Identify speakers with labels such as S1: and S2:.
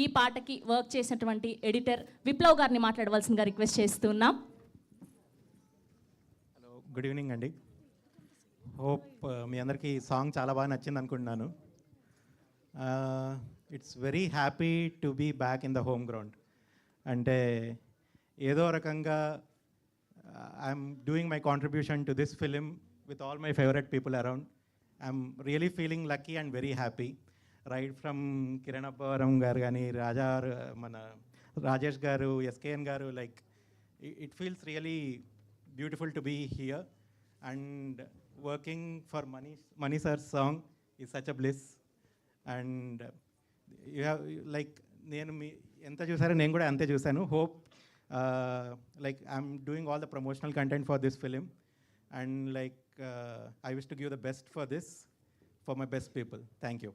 S1: ఈ పాటకి వర్క్ చేసినటువంటి ఎడిటర్ విప్లవ్ గారిని మాట్లాడవలసిందిగా రిక్వెస్ట్ చేస్తున్నాం.
S2: హలో, గుడ్ ఈవినింగ్ అండి. హోప్ మీ అందరికీ సాంగ్ చాలా బాగా నచ్చింది అనుకుంటున్నాను. It's very happy to be back in the home ground. అంటే ఏదో రకంగా I'm doing my contribution to this film with all my favorite people around. I'm really feeling lucky and very happy. Right from Kiran Abbavaram garu gani, mana Rajesh garu, SKN garu, like it feels really beautiful to be here and working for Mani sir's song is such a bliss. And you have like nenu enta chusaro nenu kuda ante chusanu. Hope like I'm doing all the promotional content for this film and like I wish to give the best for this for my best people. Thank you.